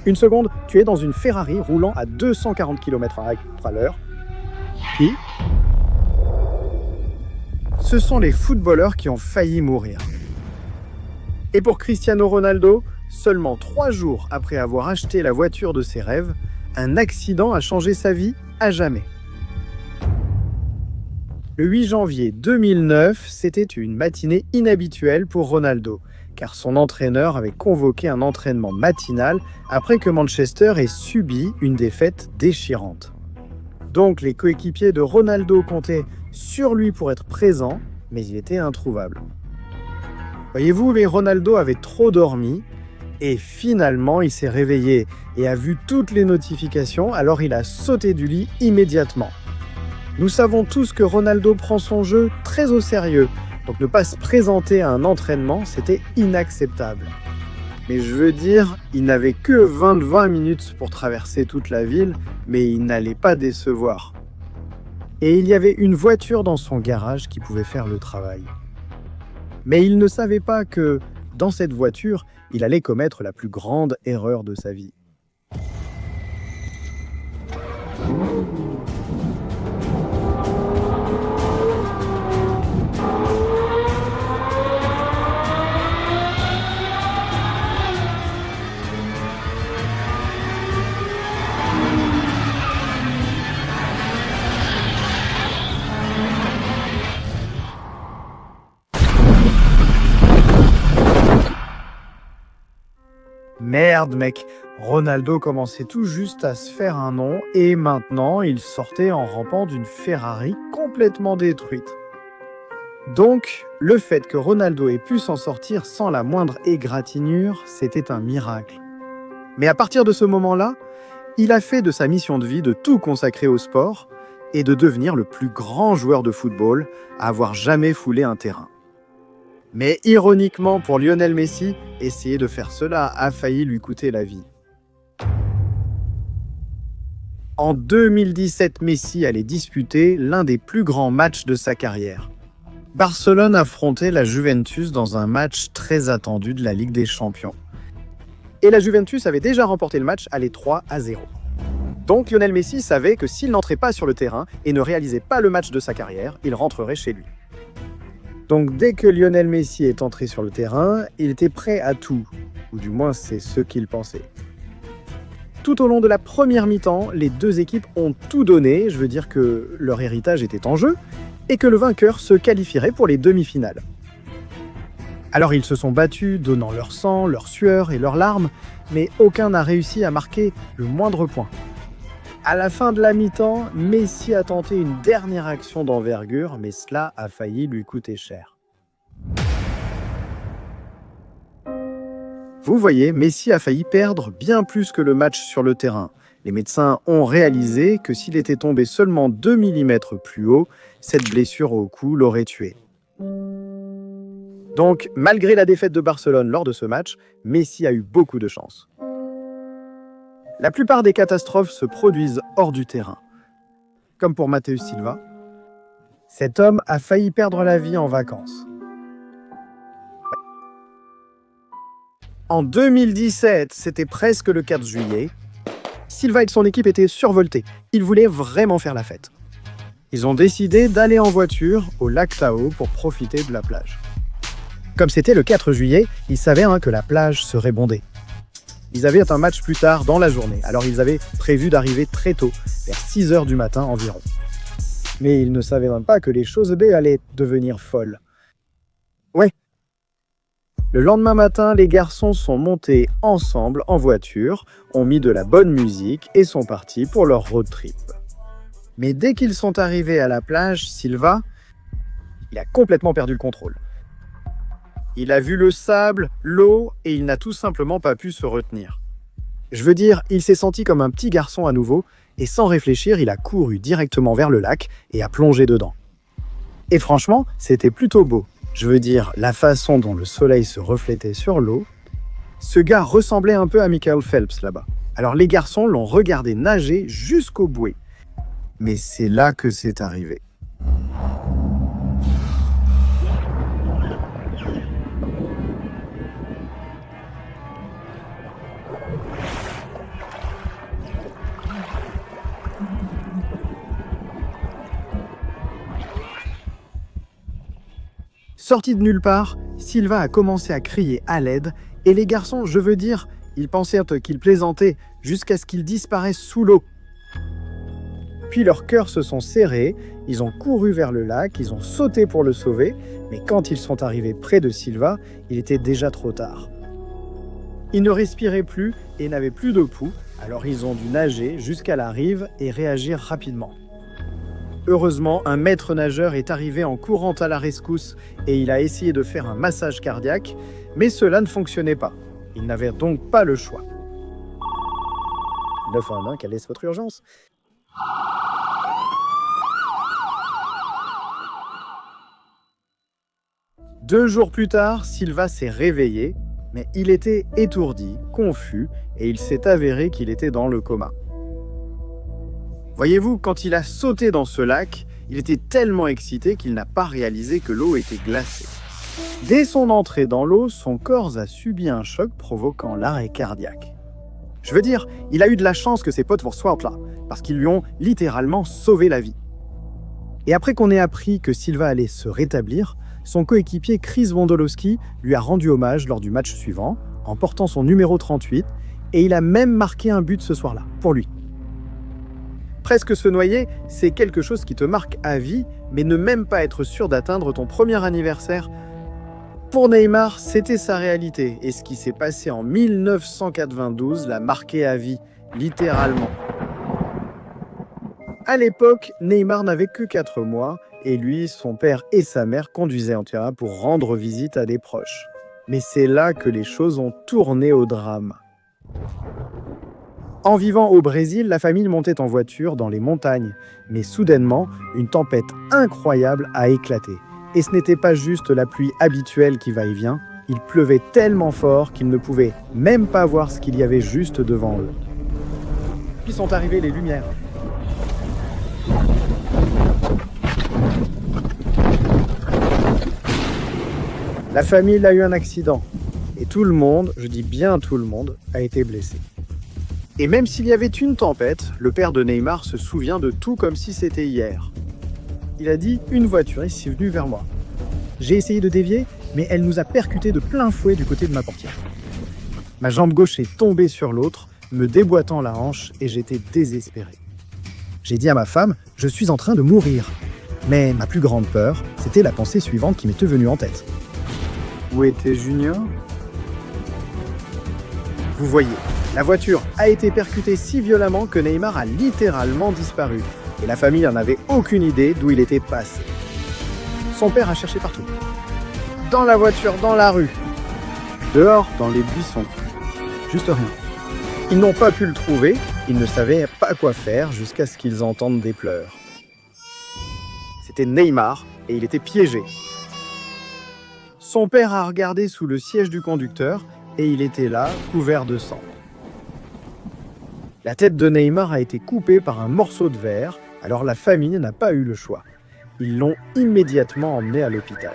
Une seconde, tu es dans une Ferrari roulant à 240 km/h. Puis, ce sont les footballeurs qui ont failli mourir. Et pour Cristiano Ronaldo, seulement 3 jours après avoir acheté la voiture de ses rêves, un accident a changé sa vie à jamais. Le 8 janvier 2009, c'était une matinée inhabituelle pour Ronaldo, car son entraîneur avait convoqué un entraînement matinal après que Manchester ait subi une défaite déchirante. Donc les coéquipiers de Ronaldo comptaient sur lui pour être présent, mais il était introuvable. Voyez-vous, mais Ronaldo avait trop dormi, et finalement il s'est réveillé et a vu toutes les notifications, alors il a sauté du lit immédiatement. Nous savons tous que Ronaldo prend son jeu très au sérieux, donc ne pas se présenter à un entraînement, c'était inacceptable. Mais je veux dire, il n'avait que 20 minutes pour traverser toute la ville, mais il n'allait pas décevoir. Et il y avait une voiture dans son garage qui pouvait faire le travail. Mais il ne savait pas que, dans cette voiture, il allait commettre la plus grande erreur de sa vie. Merde mec, Ronaldo commençait tout juste à se faire un nom et maintenant il sortait en rampant d'une Ferrari complètement détruite. Donc, le fait que Ronaldo ait pu s'en sortir sans la moindre égratignure, c'était un miracle. Mais à partir de ce moment-là, il a fait de sa mission de vie de tout consacrer au sport et de devenir le plus grand joueur de football à avoir jamais foulé un terrain. Mais ironiquement pour Lionel Messi, essayer de faire cela a failli lui coûter la vie. En 2017, Messi allait disputer l'un des plus grands matchs de sa carrière. Barcelone affrontait la Juventus dans un match très attendu de la Ligue des Champions. Et la Juventus avait déjà remporté le match à 3-0. Donc Lionel Messi savait que s'il n'entrait pas sur le terrain et ne réalisait pas le match de sa carrière, il rentrerait chez lui. Donc dès que Lionel Messi est entré sur le terrain, il était prêt à tout, ou du moins c'est ce qu'il pensait. Tout au long de la première mi-temps, les deux équipes ont tout donné, je veux dire que leur héritage était en jeu, et que le vainqueur se qualifierait pour les demi-finales. Alors ils se sont battus, donnant leur sang, leur sueur et leurs larmes, mais aucun n'a réussi à marquer le moindre point. À la fin de la mi-temps, Messi a tenté une dernière action d'envergure, mais cela a failli lui coûter cher. Vous voyez, Messi a failli perdre bien plus que le match sur le terrain. Les médecins ont réalisé que s'il était tombé seulement 2 mm plus haut, cette blessure au cou l'aurait tué. Donc, malgré la défaite de Barcelone lors de ce match, Messi a eu beaucoup de chance. La plupart des catastrophes se produisent hors du terrain. Comme pour Matheus Silva, cet homme a failli perdre la vie en vacances. En 2017, c'était presque le 4 juillet, Silva et son équipe étaient survoltés. Ils voulaient vraiment faire la fête. Ils ont décidé d'aller en voiture au lac Tao pour profiter de la plage. Comme c'était le 4 juillet, ils savaient que la plage serait bondée. Ils avaient un match plus tard dans la journée, alors ils avaient prévu d'arriver très tôt, vers 6 h du matin environ. Mais ils ne savaient même pas que les choses allaient devenir folles. Ouais. Le lendemain matin, les garçons sont montés ensemble en voiture, ont mis de la bonne musique et sont partis pour leur road trip. Mais dès qu'ils sont arrivés à la plage, Silva, il a complètement perdu le contrôle. Il a vu le sable, l'eau, et il n'a tout simplement pas pu se retenir. Je veux dire, il s'est senti comme un petit garçon à nouveau, et sans réfléchir, il a couru directement vers le lac et a plongé dedans. Et franchement, c'était plutôt beau. Je veux dire, la façon dont le soleil se reflétait sur l'eau. Ce gars ressemblait un peu à Michael Phelps là-bas. Alors les garçons l'ont regardé nager jusqu'au bouée. Mais c'est là que c'est arrivé. Sorti de nulle part, Silva a commencé à crier à l'aide et les garçons, je veux dire, ils pensaient qu'il plaisantait jusqu'à ce qu'il disparaisse sous l'eau. Puis leurs cœurs se sont serrés, ils ont couru vers le lac, ils ont sauté pour le sauver, mais quand ils sont arrivés près de Silva, il était déjà trop tard. Il ne respirait plus et n'avait plus de pouls, alors ils ont dû nager jusqu'à la rive et réagir rapidement. Heureusement, un maître nageur est arrivé en courant à la rescousse et il a essayé de faire un massage cardiaque, mais cela ne fonctionnait pas. Il n'avait donc pas le choix. 911, quelle est votre urgence ? Deux jours plus tard, Silva s'est réveillé, mais il était étourdi, confus, et il s'est avéré qu'il était dans le coma. Voyez-vous, quand il a sauté dans ce lac, il était tellement excité qu'il n'a pas réalisé que l'eau était glacée. Dès son entrée dans l'eau, son corps a subi un choc provoquant l'arrêt cardiaque. Je veux dire, il a eu de la chance que ses potes soient là, parce qu'ils lui ont littéralement sauvé la vie. Et après qu'on ait appris que Silva allait se rétablir, son coéquipier Chris Wondolowski lui a rendu hommage lors du match suivant, en portant son numéro 38, et il a même marqué un but ce soir-là, pour lui. Presque se noyer, c'est quelque chose qui te marque à vie, mais ne même pas être sûr d'atteindre ton premier anniversaire. Pour Neymar, c'était sa réalité, et ce qui s'est passé en 1992 l'a marqué à vie, littéralement. À l'époque, Neymar n'avait que 4 mois, et lui, son père et sa mère conduisaient en terrain pour rendre visite à des proches. Mais c'est là que les choses ont tourné au drame. En vivant au Brésil, la famille montait en voiture dans les montagnes, mais soudainement, une tempête incroyable a éclaté. Et ce n'était pas juste la pluie habituelle qui va et vient, il pleuvait tellement fort qu'ils ne pouvaient même pas voir ce qu'il y avait juste devant eux. Puis sont arrivées les lumières. La famille a eu un accident, et tout le monde, je dis bien tout le monde, a été blessé. Et même s'il y avait une tempête, le père de Neymar se souvient de tout comme si c'était hier. Il a dit « Une voiture est si venue vers moi. J'ai essayé de dévier, mais elle nous a percutés de plein fouet du côté de ma portière. Ma jambe gauche est tombée sur l'autre, me déboîtant la hanche et j'étais désespéré. J'ai dit à ma femme « Je suis en train de mourir ». Mais ma plus grande peur, c'était la pensée suivante qui m'était venue en tête. Où était Junior ? Vous voyez, la voiture a été percutée si violemment que Neymar a littéralement disparu. Et la famille n'en avait aucune idée d'où il était passé. Son père a cherché partout. Dans la voiture, dans la rue. Dehors, dans les buissons. Juste rien. Ils n'ont pas pu le trouver, ils ne savaient pas quoi faire jusqu'à ce qu'ils entendent des pleurs. C'était Neymar et il était piégé. Son père a regardé sous le siège du conducteur et il était là, couvert de sang. La tête de Neymar a été coupée par un morceau de verre, alors la famille n'a pas eu le choix. Ils l'ont immédiatement emmené à l'hôpital.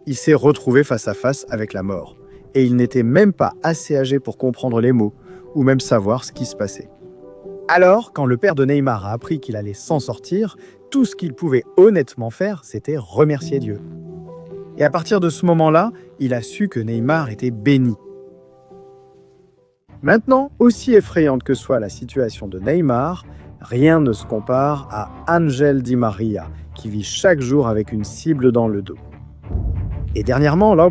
Il s'est retrouvé face à face avec la mort, et il n'était même pas assez âgé pour comprendre les mots, ou même savoir ce qui se passait. Alors, quand le père de Neymar a appris qu'il allait s'en sortir, tout ce qu'il pouvait honnêtement faire, c'était remercier Dieu. Et à partir de ce moment-là, il a su que Neymar était béni. Maintenant, aussi effrayante que soit la situation de Neymar, rien ne se compare à Ángel Di María, qui vit chaque jour avec une cible dans le dos. Et dernièrement, là,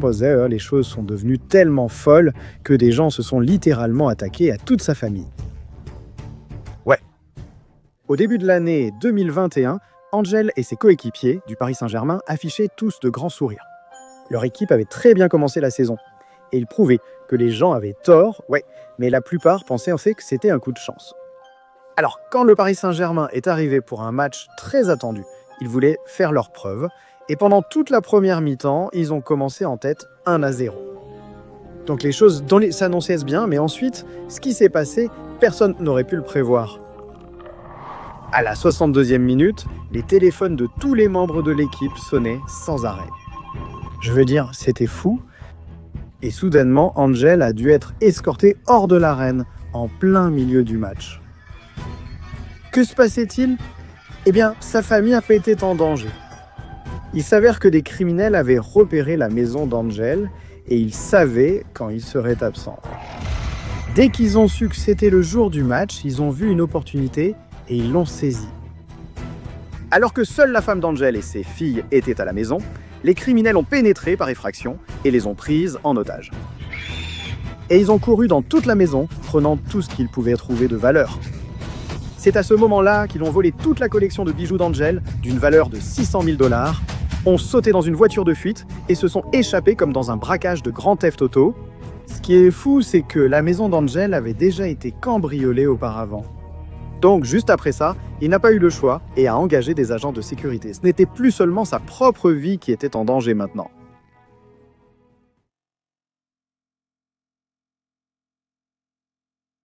les choses sont devenues tellement folles que des gens se sont littéralement attaqués à toute sa famille. Ouais. Au début de l'année 2021, Ángel et ses coéquipiers du Paris Saint-Germain affichaient tous de grands sourires. Leur équipe avait très bien commencé la saison. Et ils prouvaient que les gens avaient tort, mais la plupart pensaient en fait que c'était un coup de chance. Alors, quand le Paris Saint-Germain est arrivé pour un match très attendu, ils voulaient faire leur preuve, et pendant toute la première mi-temps, ils ont commencé en tête 1-0. Donc les choses s'annonçaient bien, mais ensuite, ce qui s'est passé, personne n'aurait pu le prévoir. À la 62e minute, les téléphones de tous les membres de l'équipe sonnaient sans arrêt. Je veux dire, c'était fou. Et soudainement, Ángel a dû être escorté hors de l'arène, en plein milieu du match. Que se passait-il ? Eh bien, sa famille a été en danger. Il s'avère que des criminels avaient repéré la maison d'Angel et ils savaient quand il serait absent. Dès qu'ils ont su que c'était le jour du match, ils ont vu une opportunité et ils l'ont saisie. Alors que seule la femme d'Angel et ses filles étaient à la maison, les criminels ont pénétré par effraction et les ont prises en otage. Et ils ont couru dans toute la maison, prenant tout ce qu'ils pouvaient trouver de valeur. C'est à ce moment-là qu'ils ont volé toute la collection de bijoux d'Angel, d'une valeur de 600 000 $, ont sauté dans une voiture de fuite et se sont échappés comme dans un braquage de Grand Theft Auto. Ce qui est fou, c'est que la maison d'Angel avait déjà été cambriolée auparavant. Donc, juste après ça, il n'a pas eu le choix et a engagé des agents de sécurité. Ce n'était plus seulement sa propre vie qui était en danger maintenant.